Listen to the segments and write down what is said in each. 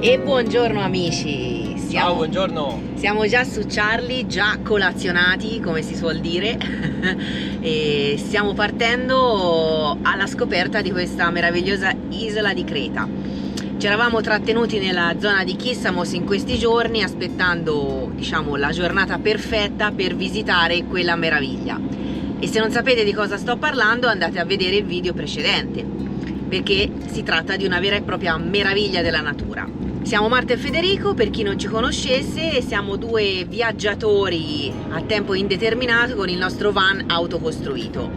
E buongiorno amici, Ciao, buongiorno. Siamo già su Charlie, già colazionati come si suol dire e stiamo partendo alla scoperta di questa meravigliosa isola di Creta. Ci eravamo trattenuti nella zona di Kissamos in questi giorni aspettando, diciamo, la giornata perfetta per visitare quella meraviglia. E se non sapete di cosa sto parlando, andate a vedere il video precedente, perché si tratta di una vera e propria meraviglia della natura. Siamo Marta e Federico, per chi non ci conoscesse, e siamo due viaggiatori a tempo indeterminato con il nostro van autocostruito.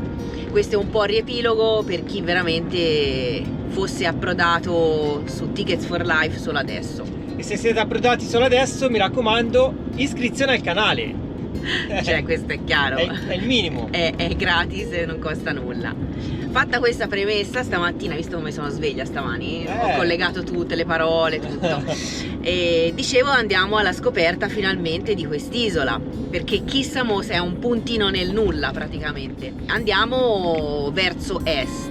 Questo è un po' il riepilogo per chi veramente fosse approdato su Tickets for Life solo adesso. E se siete approdati solo adesso, mi raccomando, iscrizione al canale. Cioè, questo è chiaro. È il minimo. È gratis e non costa nulla. Fatta questa premessa, stamattina, visto come sono sveglia stamani, ho collegato tutte le parole, tutto. E dicevo, andiamo alla scoperta finalmente di quest'isola, perché Kissamos è un puntino nel nulla praticamente. Andiamo verso est.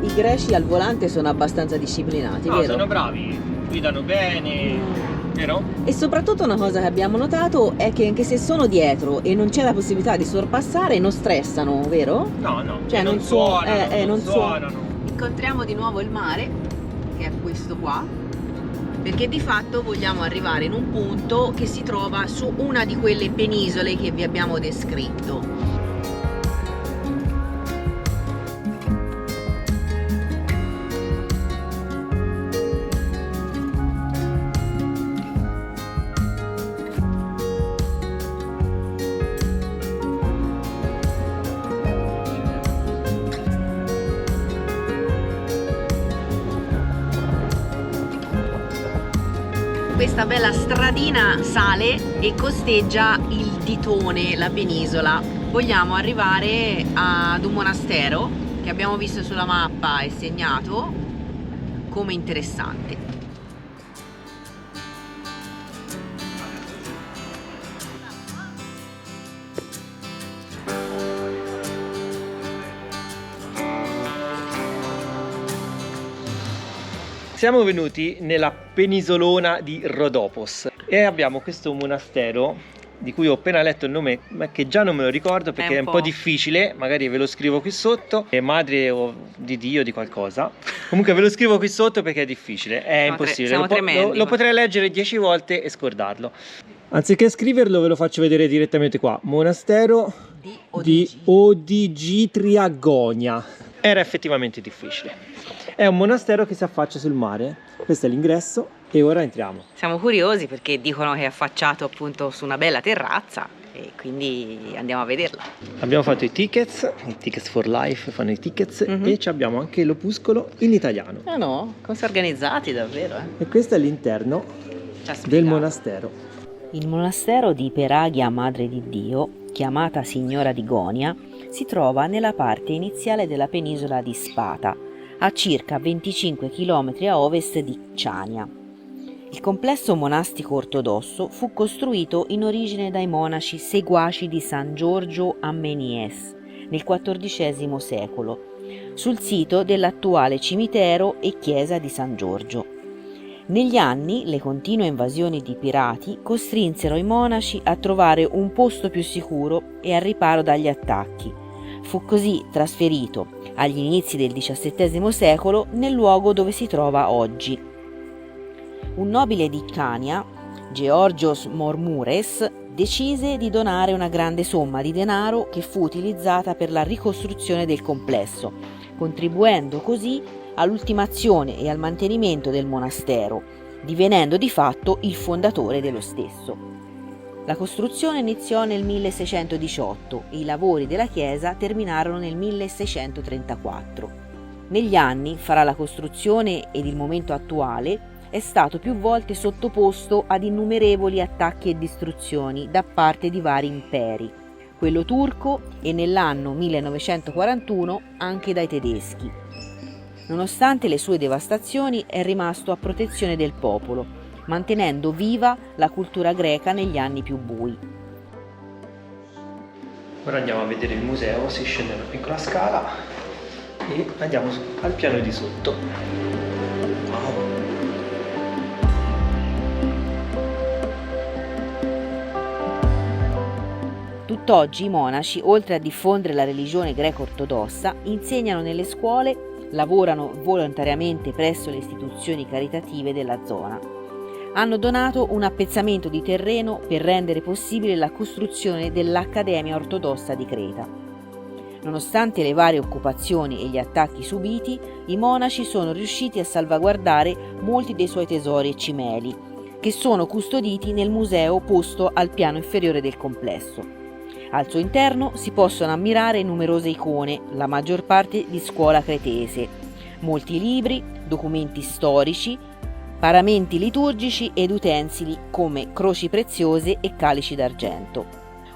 I greci al volante sono abbastanza disciplinati, No, vero? sono bravi, guidano bene, vero? E soprattutto una cosa che abbiamo notato è che anche se sono dietro e non c'è la possibilità di sorpassare, non stressano, vero? No, cioè non suonano, non suonano. Incontriamo di nuovo il mare, che è questo qua, perché di fatto vogliamo arrivare in un punto che si trova su una di quelle penisole che vi abbiamo descritto. Questa bella stradina sale e costeggia il Ditone, la penisola. Vogliamo arrivare ad un monastero che abbiamo visto sulla mappa e segnato come interessante. Siamo venuti nella penisolona di Rhodopos e abbiamo questo monastero di cui ho appena letto il nome, ma che già non me lo ricordo perché è un po' difficile, magari ve lo scrivo qui sotto, è madre o di Dio di qualcosa. Comunque ve lo scrivo qui sotto perché è difficile, è impossibile, lo potrei leggere 10 volte e scordarlo. Anziché scriverlo ve lo faccio vedere direttamente qua, monastero di ODG Triagonia. Era effettivamente difficile. È un monastero che si affaccia sul mare, questo è l'ingresso e ora entriamo. Siamo curiosi perché dicono che è affacciato appunto su una bella terrazza e quindi andiamo a vederla. Abbiamo fatto i tickets for life fanno i tickets e abbiamo anche l'opuscolo in italiano. Ah no, come si organizzati davvero. E questo è l'interno del monastero. Il monastero di Peragia Madre di Dio, chiamata Signora di Gonia, si trova nella parte iniziale della penisola di Spata, a circa 25 km a ovest di Chania. Il complesso monastico ortodosso fu costruito in origine dai monaci seguaci di San Giorgio a Méniès nel XIV secolo, sul sito dell'attuale cimitero e chiesa di San Giorgio. Negli anni le continue invasioni di pirati costrinsero i monaci a trovare un posto più sicuro e al riparo dagli attacchi. Fu così trasferito agli inizi del XVII secolo nel luogo dove si trova oggi. Un nobile di Chania, Georgios Mormures, decise di donare una grande somma di denaro che fu utilizzata per la ricostruzione del complesso, contribuendo così all'ultimazione e al mantenimento del monastero, divenendo di fatto il fondatore dello stesso. La costruzione iniziò nel 1618 e i lavori della chiesa terminarono nel 1634. Negli anni, fra la costruzione ed il momento attuale, è stato più volte sottoposto ad innumerevoli attacchi e distruzioni da parte di vari imperi, quello turco e nell'anno 1941 anche dai tedeschi. Nonostante le sue devastazioni è rimasto a protezione del popolo, mantenendo viva la cultura greca negli anni più bui. Ora andiamo a vedere il museo, si scende una piccola scala e andiamo al piano di sotto. Wow. Tutt'oggi i monaci, oltre a diffondere la religione greco-ortodossa, insegnano nelle scuole, lavorano volontariamente presso le istituzioni caritative della zona. Hanno donato un appezzamento di terreno per rendere possibile la costruzione dell'Accademia Ortodossa di Creta. Nonostante le varie occupazioni e gli attacchi subiti, i monaci sono riusciti a salvaguardare molti dei suoi tesori e cimeli, che sono custoditi nel museo posto al piano inferiore del complesso. Al suo interno si possono ammirare numerose icone, la maggior parte di scuola cretese, molti libri, documenti storici, paramenti liturgici ed utensili come croci preziose e calici d'argento.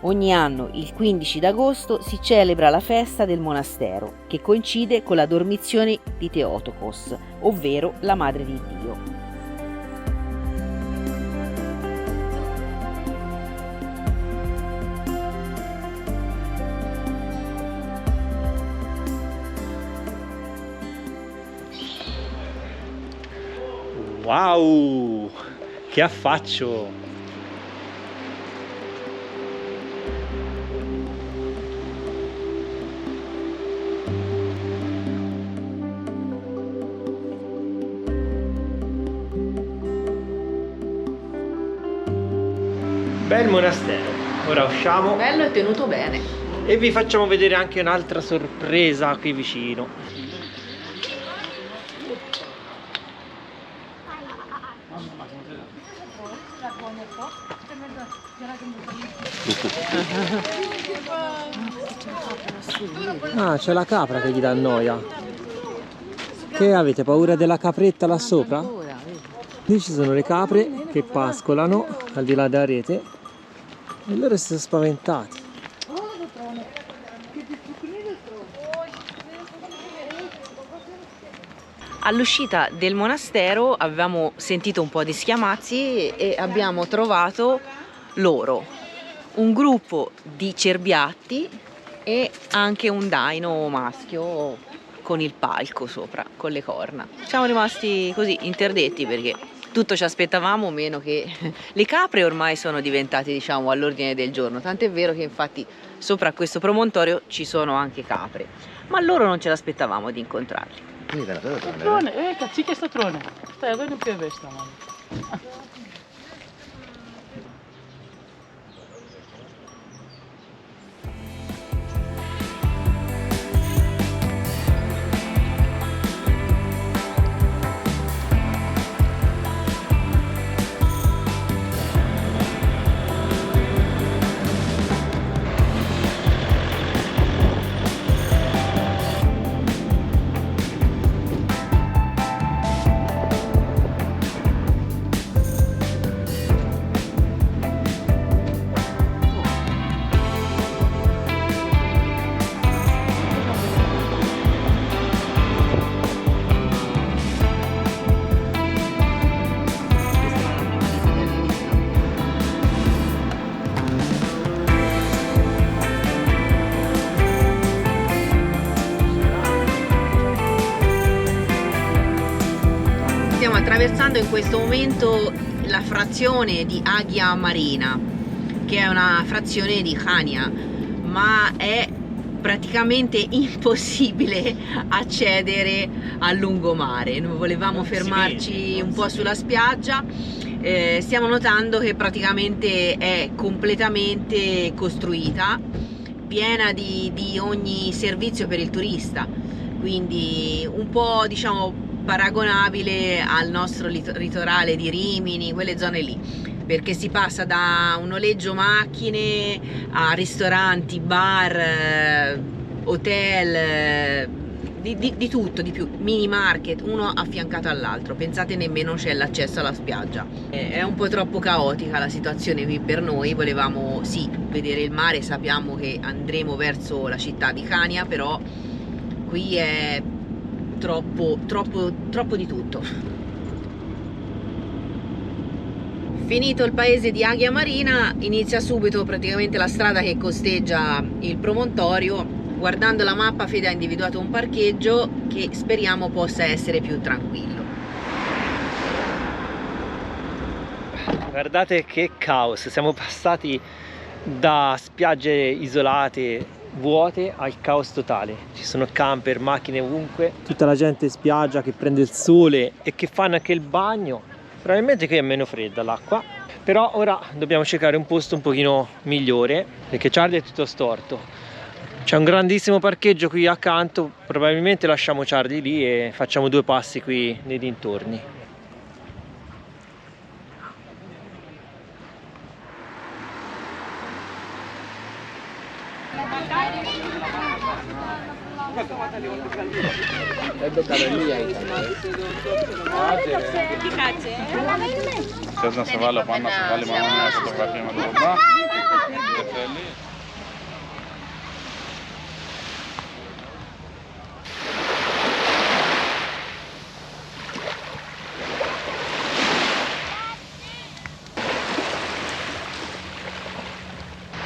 Ogni anno, il 15 d'agosto, si celebra la festa del monastero, che coincide con la dormizione di Theotokos, ovvero la Madre di Dio. Wow, che affaccio! Bel monastero. Ora usciamo Bello e tenuto bene. e vi facciamo vedere anche un'altra sorpresa qui vicino. Ah, c'è la capra che gli dà noia. Che avete paura della capretta là sopra? Lì ci sono le capre che pascolano al di là della rete e loro si sono spaventati. All'uscita del monastero avevamo sentito un po' di schiamazzi e abbiamo trovato loro, un gruppo di cerbiatti e anche un daino maschio con il palco sopra, con le corna. Siamo rimasti così interdetti perché tutto ci aspettavamo meno che le capre ormai sono diventate, diciamo, all'ordine del giorno, tant'è vero che infatti sopra questo promontorio ci sono anche capre, ma loro non ce l'aspettavamo di incontrarli. Trone, kacike sto trone. Stai, a non più vesta, mano. Stiamo attraversando in questo momento la frazione di Agia Marina, che è una frazione di Chania, ma è praticamente impossibile accedere al lungomare. Noi volevamo fermarci un po' sulla spiaggia, stiamo notando che praticamente è completamente costruita, piena di ogni servizio per il turista, quindi un po', diciamo, paragonabile al nostro litorale di Rimini, quelle zone lì, perché si passa da un noleggio macchine a ristoranti, bar, hotel, di tutto, di più, mini market, uno affiancato all'altro. Pensate, nemmeno c'è l'accesso alla spiaggia. È un po' troppo caotica la situazione qui per noi. Volevamo sì vedere il mare, sappiamo che andremo verso la città di Chania, però qui è troppo di tutto. Finito il paese di Aghia Marina, inizia subito praticamente la strada che costeggia il promontorio. Guardando la mappa, Fede ha individuato un parcheggio che speriamo possa essere più tranquillo. Guardate che caos, siamo passati da spiagge isolate, vuote, al caos totale. Ci sono camper, macchine ovunque, tutta la gente in spiaggia che prende il sole e che fanno anche il bagno. Probabilmente qui è meno fredda l'acqua, però ora dobbiamo cercare un posto un pochino migliore, perché Charlie è tutto storto. C'è un grandissimo parcheggio qui accanto, probabilmente lasciamo Charlie lì e facciamo 2 passi qui nei dintorni. Sedna se valjda, panna se valjda, imamo na fotografijama doba.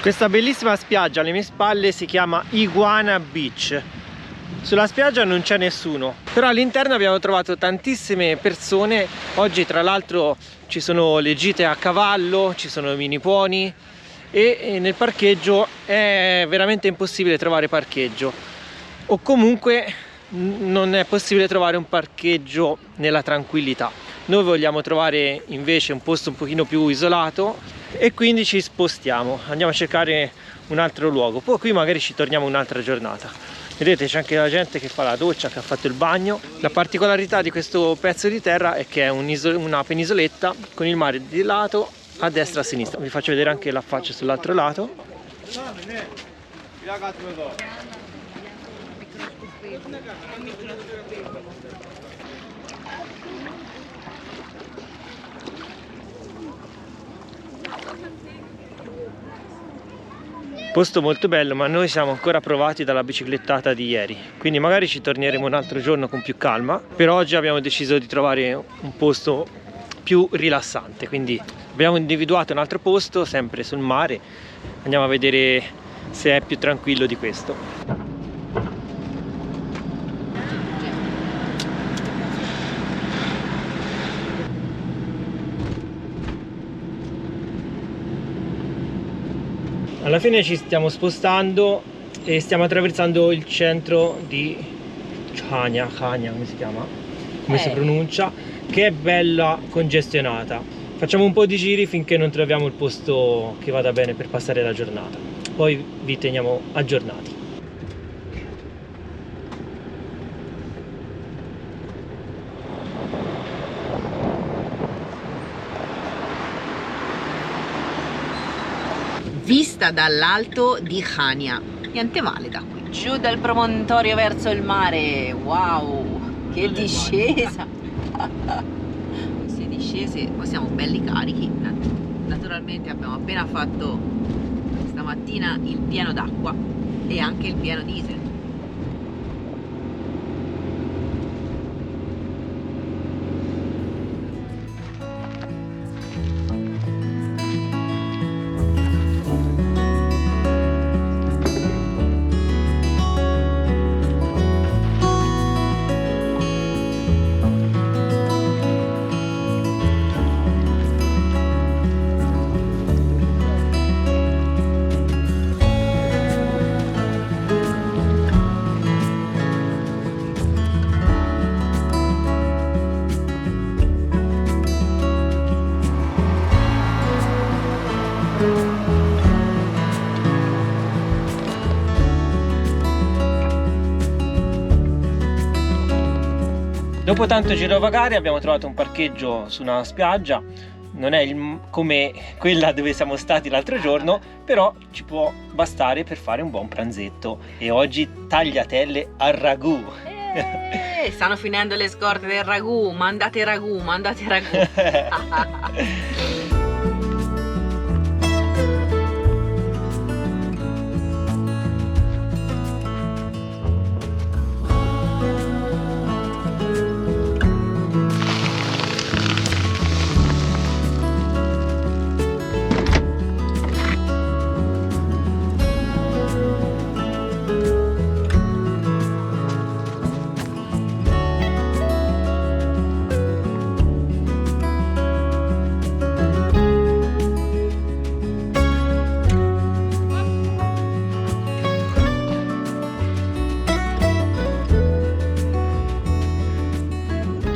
Questa bellissima spiaggia alle mie spalle si chiama Iguana Beach. Sulla spiaggia non c'è nessuno, però all'interno abbiamo trovato tantissime persone. Oggi tra l'altro ci sono le gite a cavallo, ci sono mini pony e nel parcheggio è veramente impossibile trovare parcheggio, o comunque non è possibile trovare un parcheggio nella tranquillità. Noi vogliamo trovare invece un posto un pochino più isolato e quindi ci spostiamo, andiamo a cercare un altro luogo. Poi qui magari ci torniamo un'altra giornata. Vedete, c'è anche la gente che fa la doccia, che ha fatto il bagno. La particolarità di questo pezzo di terra è che è una penisoletta con il mare di lato, a destra e a sinistra. Vi faccio vedere anche la faccia sull'altro lato. Posto molto bello, ma noi siamo ancora provati dalla biciclettata di ieri, quindi magari ci torneremo un altro giorno con più calma. Per oggi abbiamo deciso di trovare un posto più rilassante, quindi abbiamo individuato un altro posto sempre sul mare. Andiamo a vedere se è più tranquillo di questo. Alla fine ci stiamo spostando e stiamo attraversando il centro di Chania, come si chiama? Come si pronuncia? Che è bella congestionata. Facciamo un po' di giri finché non troviamo il posto che vada bene per passare la giornata. Poi vi teniamo aggiornati. Vista dall'alto di Chania, niente male da qui. Giù dal promontorio verso il mare, wow, che discesa! Queste discese, poi siamo belli carichi. Naturalmente abbiamo appena fatto stamattina il pieno d'acqua e anche il pieno diesel. Dopo tanto girovagare abbiamo trovato un parcheggio su una spiaggia. Non è come quella dove siamo stati l'altro giorno, però ci può bastare per fare un buon pranzetto. E oggi tagliatelle al ragù. Stanno finendo le scorte del ragù, mandate ragù, mandate ragù.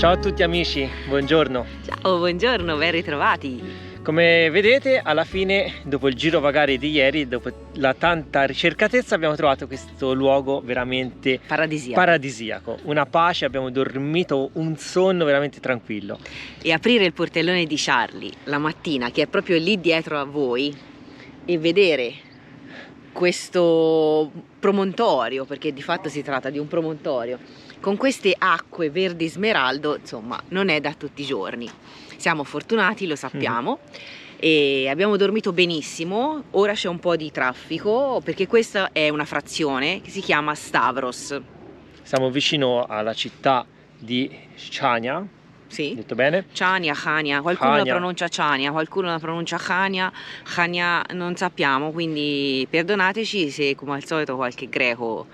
Ciao a tutti amici, buongiorno. Ciao, buongiorno, ben ritrovati. Come vedete, alla fine, dopo il girovagare di ieri, dopo la tanta ricercatezza, abbiamo trovato questo luogo veramente paradisiaco. Una pace, abbiamo dormito un sonno veramente tranquillo. E aprire il portellone di Charlie la mattina, che è proprio lì dietro a voi, e vedere questo promontorio, perché di fatto si tratta di un promontorio, con queste acque verdi smeraldo, insomma, non è da tutti i giorni. Siamo fortunati, lo sappiamo, e abbiamo dormito benissimo. Ora c'è un po' di traffico perché questa è una frazione che si chiama Stavros. Siamo vicino alla città di Chania, Sì. detto bene? Chania, Chania, qualcuno Chania. la pronuncia Chania, qualcuno la pronuncia Chania, Chania non sappiamo, quindi perdonateci se come al solito qualche greco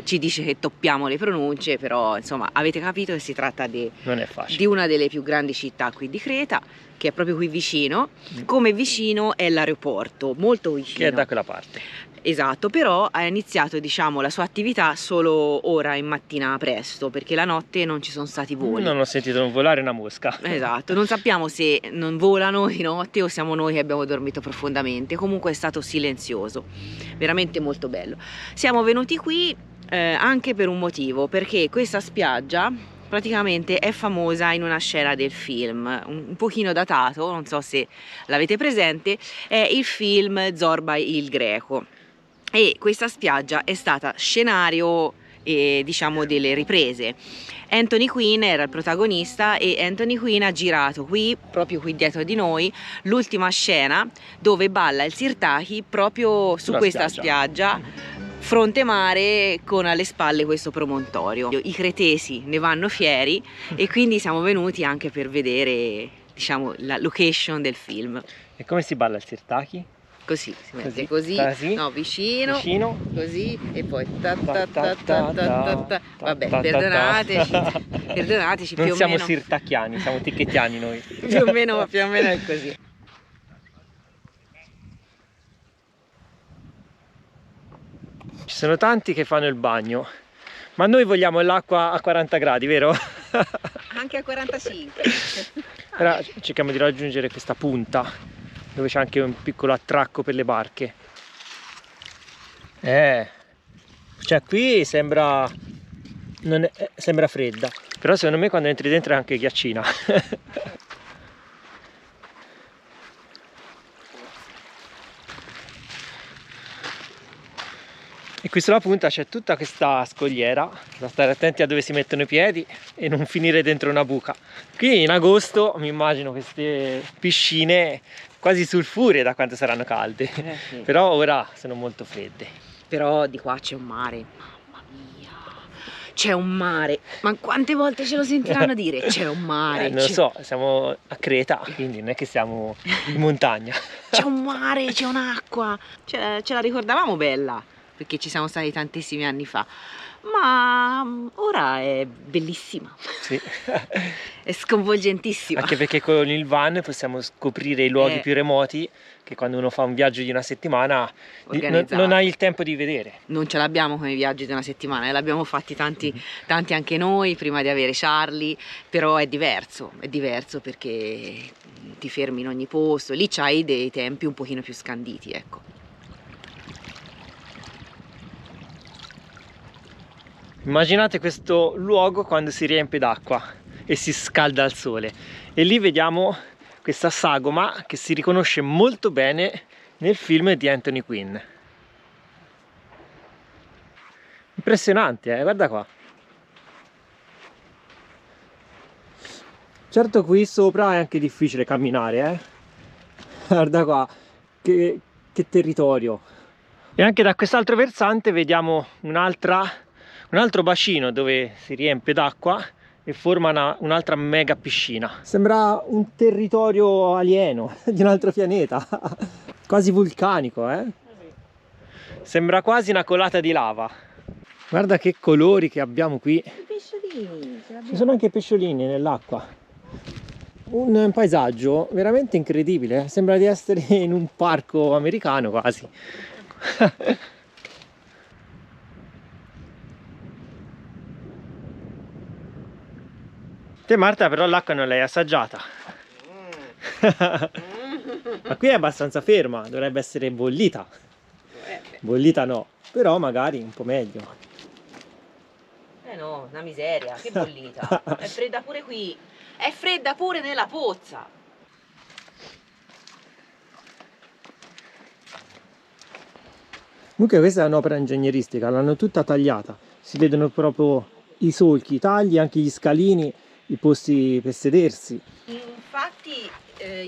ci dice che toppiamo le pronunce, però insomma avete capito che si tratta Non è facile. di una delle più grandi città qui di Creta, che è proprio qui vicino. Come vicino è l'aeroporto, molto vicino. Che è da quella parte. Esatto, però ha iniziato, diciamo, la sua attività solo ora in mattina presto, perché la notte non ci sono stati voli. Non ho sentito volare una mosca. Esatto, non sappiamo se non volano di notte o siamo noi che abbiamo dormito profondamente. Comunque è stato silenzioso, veramente molto bello. Siamo venuti qui anche per un motivo, perché questa spiaggia praticamente è famosa in una scena del film, un pochino datato, non so se l'avete presente, è il film Zorba il Greco. E questa spiaggia è stata scenario, diciamo, delle riprese. Anthony Quinn era il protagonista e Anthony Quinn ha girato qui, proprio qui dietro di noi, l'ultima scena dove balla il Sirtaki proprio su questa spiaggia, fronte mare, con alle spalle questo promontorio. I cretesi ne vanno fieri e quindi siamo venuti anche per vedere, diciamo, la location del film. E come si balla il Sirtaki? Così, si mette così, no, vicino, così e poi vabbè, perdonateci, non più o siamo meno sirtacchiani, siamo tichettiani noi. più o meno è così. Ci sono tanti che fanno il bagno, ma noi vogliamo l'acqua a 40 gradi, vero? Anche a 45. Ora cerchiamo di raggiungere questa punta dove c'è anche un piccolo attracco per le barche. Cioè qui sembra fredda, però secondo me quando entri dentro è anche ghiaccina. E qui sulla punta c'è tutta questa scogliera, da stare attenti a dove si mettono i piedi e non finire dentro una buca. Qui in agosto mi immagino queste piscine quasi sulfuree da quanto saranno calde, Sì. però ora sono molto fredde. Però di qua c'è un mare, mamma mia, c'è un mare, ma quante volte ce lo sentiranno dire? C'è un mare. Non lo so, siamo a Creta, quindi non è che siamo in montagna. C'è un mare, c'è un'acqua, ce la ricordavamo bella, perché ci siamo stati tantissimi anni fa, ma ora è bellissima. Sì. È sconvolgentissima. Anche perché con il van possiamo scoprire i luoghi più remoti che quando uno fa un viaggio di una settimana non hai il tempo di vedere. Non ce l'abbiamo come i viaggi di una settimana, e l'abbiamo fatti tanti anche noi prima di avere Charlie, però è diverso perché ti fermi in ogni posto, lì c'hai dei tempi un pochino più scanditi, ecco. Immaginate questo luogo quando si riempie d'acqua e si scalda al sole, e lì vediamo questa sagoma che si riconosce molto bene nel film di Anthony Quinn. Impressionante, guarda qua. Certo qui sopra è anche difficile camminare, guarda qua, che territorio. E anche da quest'altro versante vediamo un altro bacino dove si riempie d'acqua e forma un'altra mega piscina. Sembra un territorio alieno di un altro pianeta, quasi vulcanico, Sembra quasi una colata di lava. Guarda che colori che abbiamo qui. I pesciolini. Ci sono anche pesciolini nell'acqua. Un paesaggio veramente incredibile, sembra di essere in un parco americano quasi. Te Marta però l'acqua non l'hai assaggiata. Ma qui è abbastanza ferma, dovrebbe essere bollita. Bollita no, però magari un po' meglio. No, una miseria, che bollita. È fredda pure qui. È fredda pure nella pozza. Comunque questa è un'opera ingegneristica, l'hanno tutta tagliata. Si vedono proprio i solchi, i tagli, anche gli scalini, i posti per sedersi. Infatti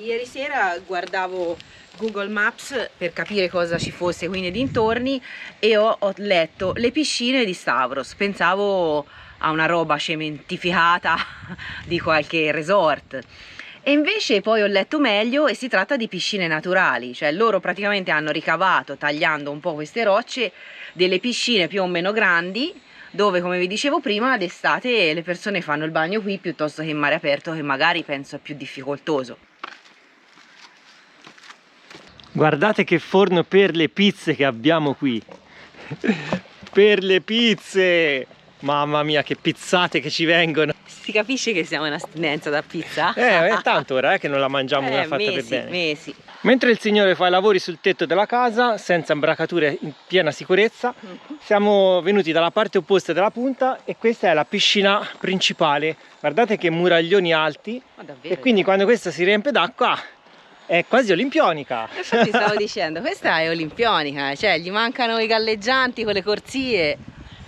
ieri sera guardavo Google Maps per capire cosa ci fosse qui nei dintorni e ho letto le piscine di Stavros. Pensavo a una roba cementificata di qualche resort. E invece poi ho letto meglio e si tratta di piscine naturali, cioè loro praticamente hanno ricavato, tagliando un po' queste rocce, delle piscine più o meno grandi, dove, come vi dicevo prima, d'estate le persone fanno il bagno qui piuttosto che in mare aperto, che magari penso è più difficoltoso. Guardate che forno per le pizze che abbiamo qui. Per le pizze! Mamma mia, che pizzate che ci vengono! Si capisce che siamo in astinenza da pizza? È tanto ora che non la mangiamo una fatta mesi, per bene. Mesi. Mentre il signore fa i lavori sul tetto della casa, senza imbracature, in piena sicurezza, siamo venuti dalla parte opposta della punta e questa è la piscina principale. Guardate che muraglioni alti. Ma davvero? E quindi quando questa si riempie d'acqua è quasi olimpionica. Infatti stavo dicendo, questa è olimpionica, cioè gli mancano i galleggianti con le corsie.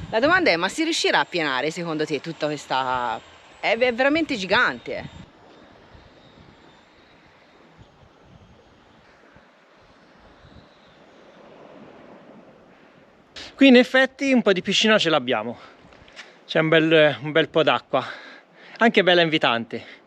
La domanda è, ma si riuscirà a pienare secondo te tutta questa... È veramente gigante. Qui in effetti un po' di piscina ce l'abbiamo. C'è un bel po' d'acqua, anche bella invitante.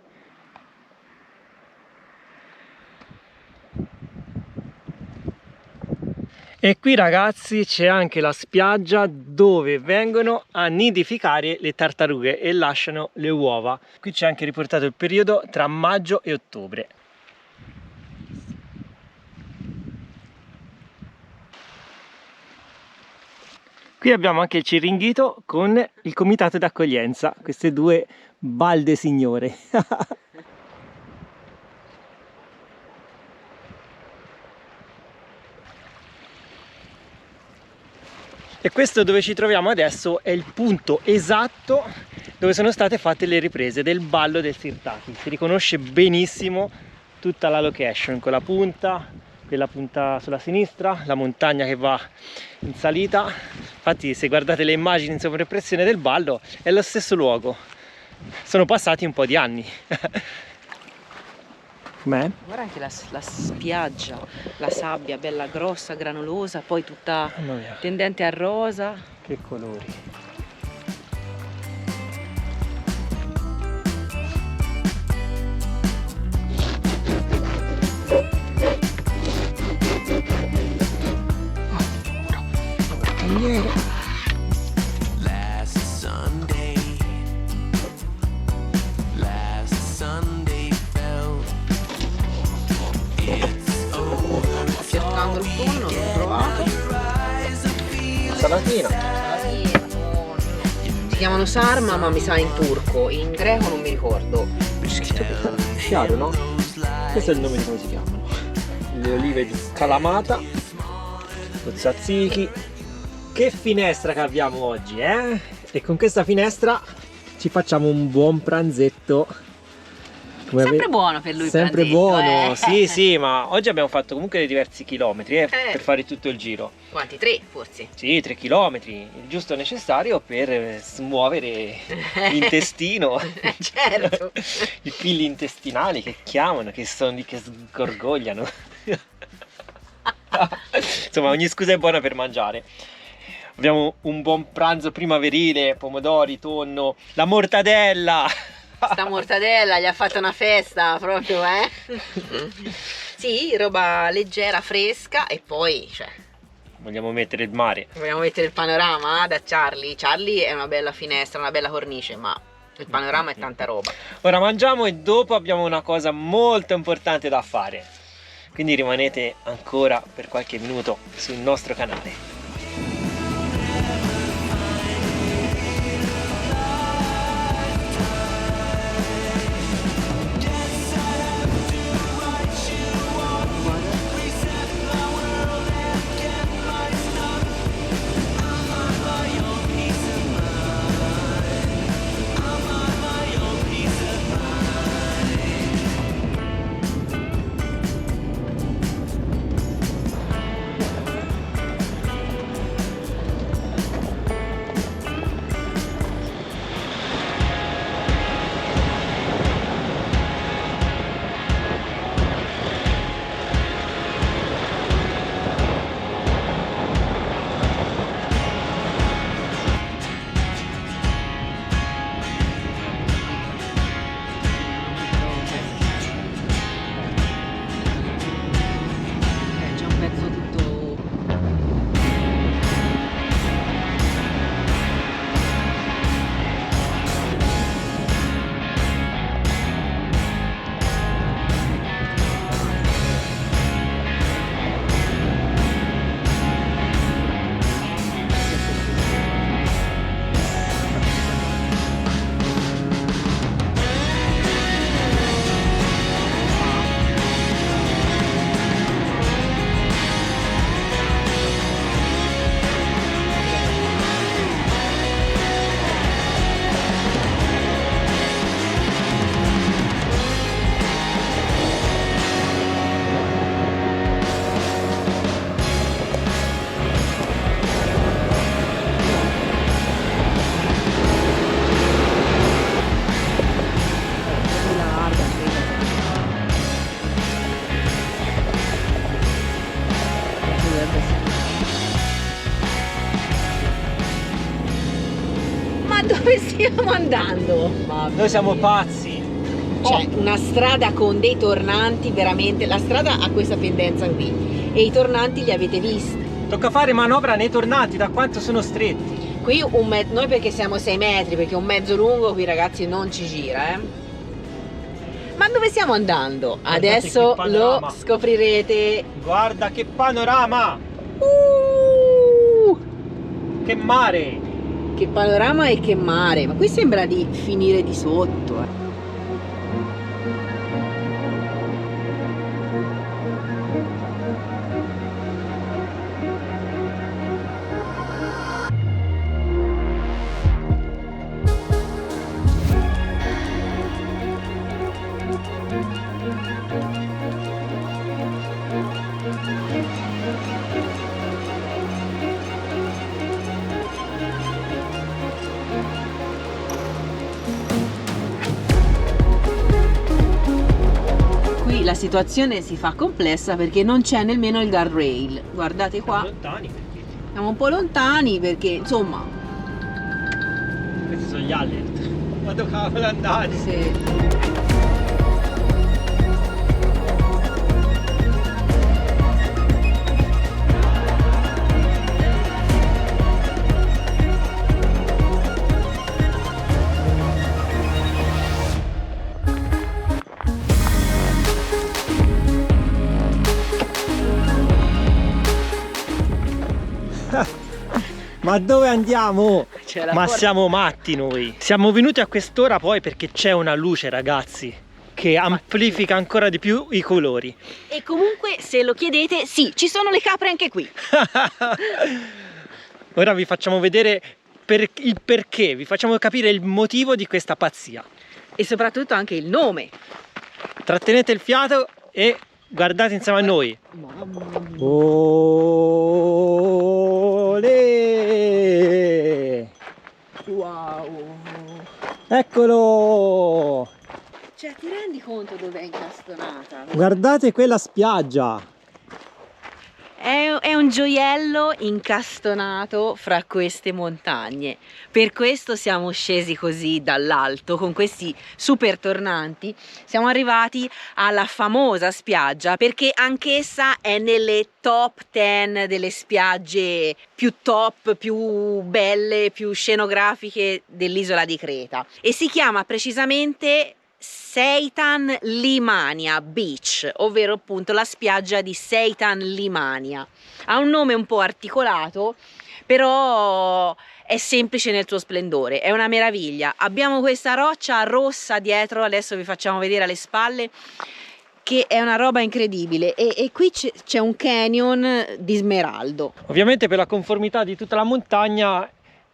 E qui ragazzi c'è anche la spiaggia dove vengono a nidificare le tartarughe e lasciano le uova. Qui c'è anche riportato il periodo tra maggio e ottobre. Qui abbiamo anche il Ciringhito con il comitato d'accoglienza, queste due balde signore. E questo dove ci troviamo adesso è il punto esatto dove sono state fatte le riprese del ballo del Sirtaki. Si riconosce benissimo tutta la location con la punta, quella punta sulla sinistra, la montagna che va in salita. Infatti se guardate le immagini in sovraimpressione del ballo è lo stesso luogo. Sono passati un po' di anni. Com'è? Guarda anche la spiaggia, la sabbia bella grossa, granulosa, poi tutta tendente a rosa. Che colori! Cercando il tonno, l'ho trovato. Salatina. Si chiamano sarma, ma mi sa in turco, in greco non mi ricordo. Chiaro, no? Questo è il nome di come si chiamano. Le olive di Kalamata, lo tzatziki. Che finestra che abbiamo oggi, eh? E con questa finestra ci facciamo un buon pranzetto. Sempre buono per lui. Sempre pranzetto, buono, sì, ma oggi abbiamo fatto comunque diversi chilometri per fare tutto il giro. Quanti? 3 forse? Sì, 3 chilometri, il giusto necessario per smuovere l'intestino. Certo. I fili intestinali che chiamano, che sono lì che sgorgogliano. Insomma, ogni scusa è buona per mangiare. Abbiamo un buon pranzo primaverile, pomodori, tonno, la mortadella. Sta mortadella gli ha fatto una festa proprio, eh? Sì, roba leggera, fresca e poi, cioè... Vogliamo mettere il mare. Vogliamo mettere il panorama da Charlie. Charlie è una bella finestra, una bella cornice, ma il panorama è tanta roba. Ora mangiamo e dopo abbiamo una cosa molto importante da fare. Quindi rimanete ancora per qualche minuto sul nostro canale. passo tutto. Ma dove stiamo andando? Noi siamo pazzi. C'è una strada con dei tornanti, veramente. La strada ha questa pendenza qui e i tornanti li avete visti. Tocca fare manovra nei tornanti, da quanto sono stretti. Qui noi perché siamo 6 metri, perché un mezzo lungo qui ragazzi non ci gira, eh. Ma dove stiamo andando? Guardate Adesso che panorama. lo scoprirete. Guarda che panorama! Che mare! Che panorama e che mare. Ma qui sembra di finire di sotto, eh. La situazione si fa complessa perché non c'è nemmeno il guardrail. Guardate qua, Lontani perché siamo un po' lontani perché insomma questi sono gli alert. Ma dove cavolo andate? se... Ma dove andiamo? C'è la Ma porta. siamo matti noi. Siamo venuti a quest'ora poi perché c'è una luce, ragazzi, che amplifica ancora di più i colori. E comunque se lo chiedete, sì, ci sono le capre anche qui. Ora vi facciamo vedere il perché, vi facciamo capire il motivo di questa pazzia. E soprattutto anche il nome. Trattenete il fiato e guardate insieme a noi. Olè! Wow. Eccolo! Cioè ti rendi conto dov'è incastonata? Guardate quella spiaggia! È un gioiello incastonato fra queste montagne. Per questo siamo scesi così dall'alto con questi super tornanti. Siamo arrivati alla famosa spiaggia perché anch'essa è nelle top 10 delle spiagge più top, più belle, più scenografiche dell'isola di Creta e si chiama precisamente Seitan Limania Beach, ovvero appunto la spiaggia di Seitan Limania. Ha un nome un po' articolato, però è semplice nel suo splendore, è una meraviglia. Abbiamo questa roccia rossa dietro, adesso vi facciamo vedere alle spalle, che è una roba incredibile e qui c'è un canyon di smeraldo. Ovviamente per la conformità di tutta la montagna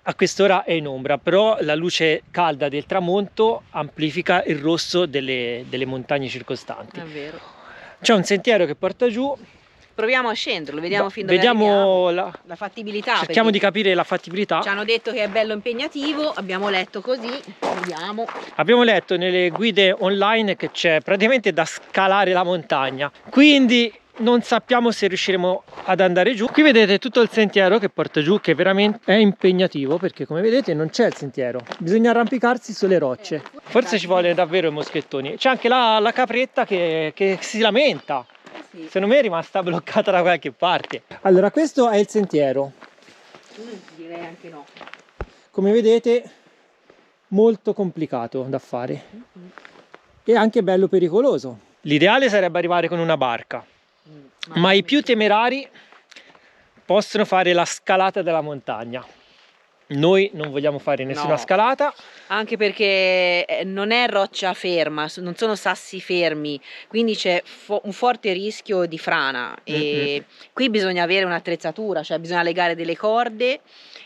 a quest'ora è in ombra, però la luce calda del tramonto amplifica il rosso delle montagne circostanti. È vero. C'è un sentiero che porta giù. Proviamo a scenderlo, vediamo fin dove Vediamo arriviamo. La fattibilità. cerchiamo di perché capire la fattibilità. ci hanno detto che è bello impegnativo, abbiamo letto così, vediamo. Abbiamo letto nelle guide online che c'è praticamente da scalare la montagna, quindi non sappiamo se riusciremo ad andare giù. Qui vedete tutto il sentiero che porta giù, che veramente è impegnativo perché come vedete non c'è il sentiero, bisogna arrampicarsi sulle rocce. Forse ci vuole davvero i moschettoni. C'è anche la capretta che si lamenta. Sì. Secondo me è rimasta bloccata da qualche parte. Allora, questo è il sentiero. Direi anche no. Come vedete, molto complicato da fare e anche bello pericoloso. L'ideale sarebbe arrivare con una barca, ma i più temerari possono fare la scalata della montagna. Noi non vogliamo fare nessuna No. scalata. Anche perché non è roccia ferma, non sono sassi fermi, quindi c'è un forte rischio di frana e qui bisogna avere un'attrezzatura, cioè bisogna legare delle corde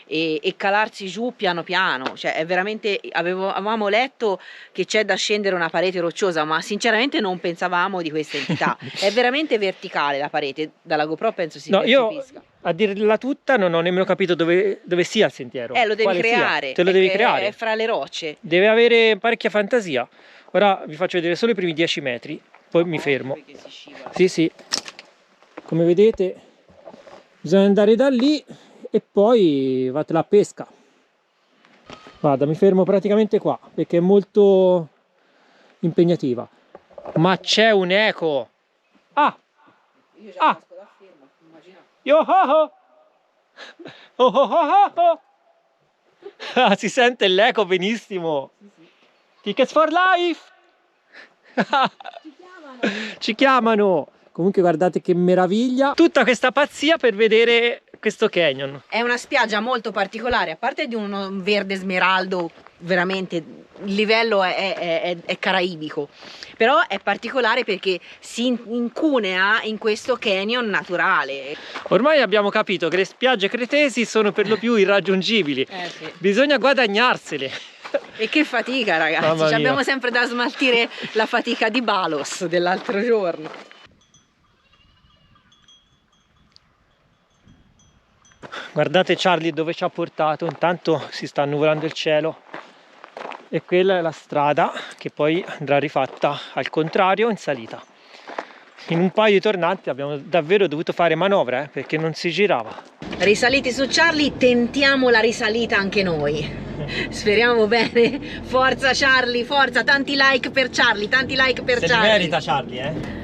e calarsi giù piano piano, cioè è veramente, avevamo letto che c'è da scendere una parete rocciosa, ma sinceramente non pensavamo di questa entità. È veramente verticale la parete, dalla GoPro penso si percepisca. A dirla tutta non ho nemmeno capito dove sia il sentiero. Lo devi Quale creare, sia. Te lo devi creare. È fra le rocce. Deve avere parecchia fantasia. Ora vi faccio vedere solo i primi 10 metri, poi mi fermo. Sì. Come vedete bisogna andare da lì e poi vate la pesca. Guarda, mi fermo praticamente qua perché è molto impegnativa. Ma c'è un eco. Io già casco da fermo, immagina. Si sente l'eco benissimo. Tickets for life. Ci chiamano. Comunque guardate che meraviglia. Tutta questa pazzia per vedere questo canyon. È una spiaggia molto particolare, a parte di un verde smeraldo, veramente il livello è caraibico, però è particolare perché si incunea in questo canyon naturale. Ormai abbiamo capito che le spiagge cretesi sono per lo più irraggiungibili. Sì. Bisogna guadagnarsele. E che fatica, Mamma ragazzi, mia. abbiamo sempre da smaltire la fatica di Balos dell'altro giorno. Guardate Charlie dove ci ha portato, intanto si sta annuvolando il cielo e quella è la strada che poi andrà rifatta al contrario in salita. In un paio di tornanti abbiamo davvero dovuto fare manovra perché non si girava. Risaliti su Charlie, tentiamo la risalita anche noi. Speriamo bene. Forza Charlie, forza, tanti like per Charlie, tanti like per Se Charlie. li merita Charlie,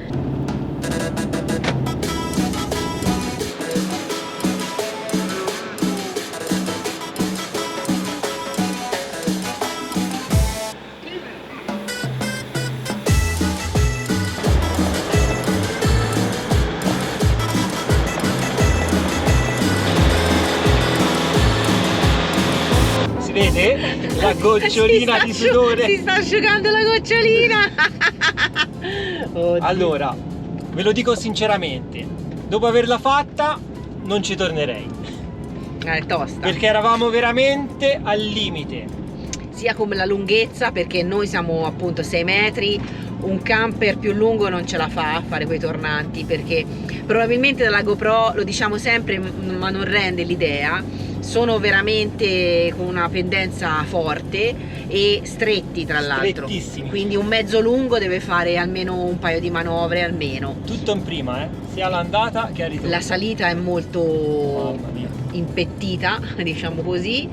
Vede? La gocciolina di sudore. Si sta asciugando la gocciolina. Oddio. Allora, ve lo dico sinceramente, dopo averla fatta non ci tornerei. È tosta. Perché eravamo veramente al limite. Sia come la lunghezza, perché noi siamo appunto 6 metri, un camper più lungo non ce la fa a fare quei tornanti, perché probabilmente dalla GoPro, lo diciamo sempre ma non rende l'idea, sono veramente con una pendenza forte e stretti tra l'altro, quindi un mezzo lungo deve fare almeno un paio di manovre almeno. Tutto in prima, sia l'andata che al ritorno. La salita è molto impettita, diciamo così,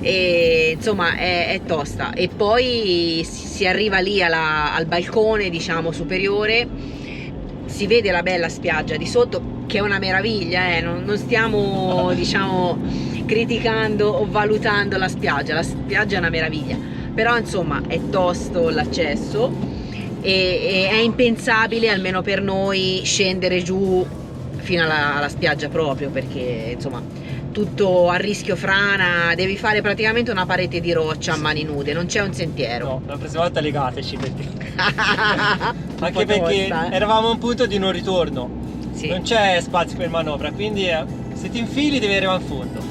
e insomma è tosta, e poi si arriva lì al balcone, diciamo, superiore, si vede la bella spiaggia di sotto che è una meraviglia, non stiamo diciamo criticando o valutando la spiaggia è una meraviglia, però insomma è tosto l'accesso e è impensabile, almeno per noi, scendere giù fino alla spiaggia proprio, perché insomma tutto a rischio frana, devi fare praticamente una parete di roccia a mani nude, non c'è un sentiero. No, la prossima volta legateci perché anche perché eravamo a un punto di non ritorno, sì. Non c'è spazio per manovra, quindi se ti infili devi arrivare in fondo.